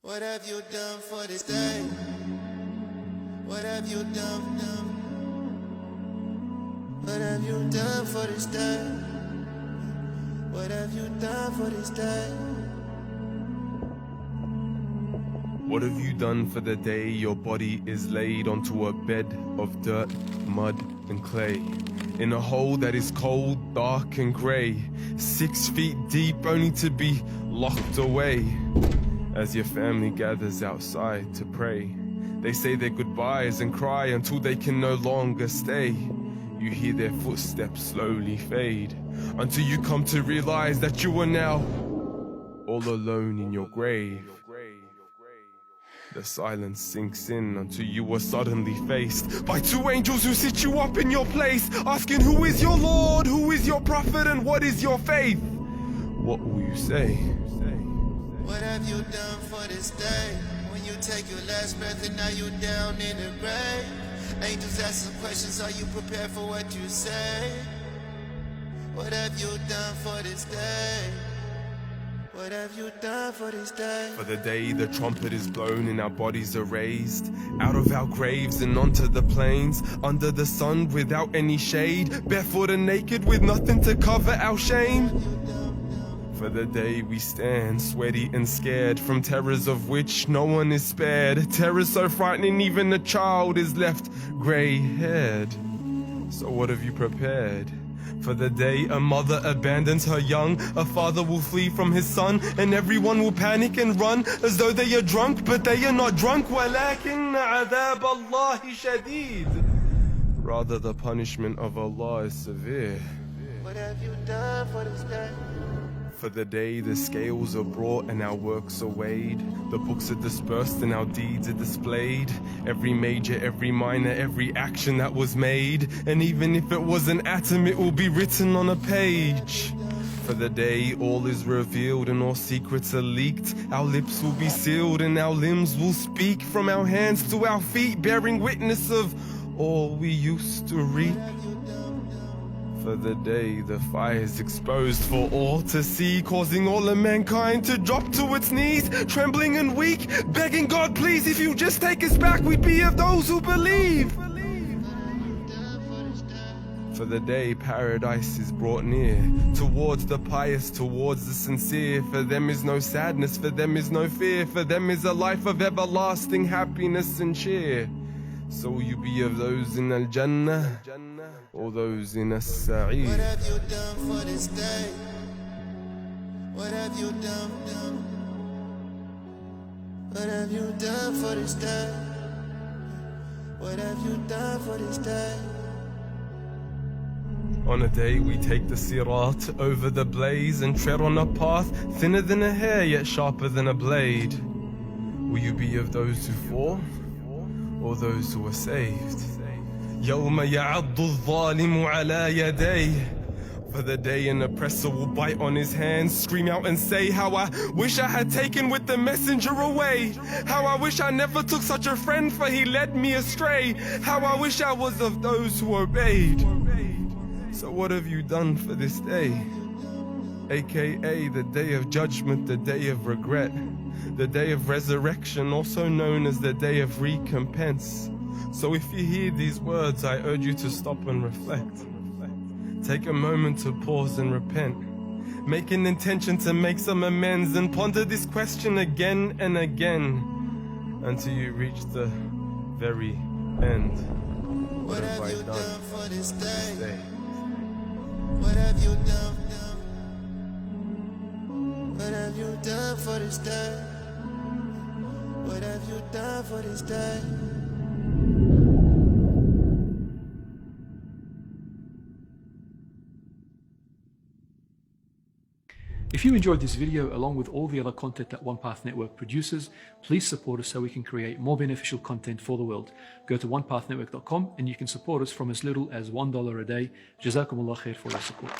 What have you done for this day? What have you done? What have you done for this day? What have you done for this day? What have you done for the day your body is laid onto a bed of dirt, mud and clay, in a hole that is cold, dark and grey, 6 feet deep only to be locked away? As your family gathers outside to pray, they say their goodbyes and cry until they can no longer stay. You hear their footsteps slowly fade, until you come to realize that you are now all alone in your grave. The silence sinks in until you are suddenly faced by 2 angels who sit you up in your place, asking, who is your Lord, who is your prophet, and what is your faith? What will you say? What have you done for this day? When you take your last breath and now you're down in the grave, angels asking questions, are you prepared for what you say? What have you done for this day? What have you done for this day? For the day the trumpet is blown and our bodies are raised out of our graves and onto the plains, under the sun without any shade, barefoot and naked with nothing to cover our shame. For the day we stand sweaty and scared from terrors of which no one is spared, terrors so frightening even a child is left grey-haired. So what have you prepared? For the day a mother abandons her young, a father will flee from his son, and everyone will panic and run as though they are drunk, but they are not drunk. وَلَكِنَّ عَذَابَ اللَّهِ شَدِيدٌ. Rather, the punishment of Allah is severe. What have you done for this day? For the day the scales are brought and our works are weighed, the books are dispersed and our deeds are displayed, every major, every minor, every action that was made, and even if it was an atom it will be written on a page. For the day all is revealed and all secrets are leaked, our lips will be sealed and our limbs will speak, from our hands to our feet bearing witness of all we used to reap. For the day the fire is exposed for all to see, causing all of mankind to drop to its knees, trembling and weak, begging God, please, if you just take us back, we'd be of those who believe. For the day paradise is brought near, towards the pious, towards the sincere. For them is no sadness, for them is no fear, for them is a life of everlasting happiness and cheer. So will you be of those in Al-Jannah, or those in As-Sa'id? What have you done for this day? What have you done? What have you done for this day? What have you done for this day? On a day we take the sirat over the blaze and tread on a path thinner than a hair yet sharper than a blade. Will you be of those who fall, or those who are saved? يَوْمَ يَعَضُّ الظَّالِمُ عَلَى يَدَيْهِ. For the day an oppressor will bite on his hands, scream out and say, how I wish I had taken with the messenger away. How I wish I never took such a friend, for he led me astray. How I wish I was of those who obeyed. So what have you done for this day? AKA the day of judgment, the day of regret, the day of resurrection, also known as the day of recompense. So if you hear these words, I urge you to stop and reflect. Take a moment to pause and repent. Make an intention to make some amends and ponder this question again and again until you reach the very end. What have you done for this day? What have you done? What have you done for this day? What have you done for this day? If you enjoyed this video along with all the other content that One Path Network produces, please support us so we can create more beneficial content for the world. Go to onepathnetwork.com and you can support us from as little as $1 a day. Jazakallah khair for your support.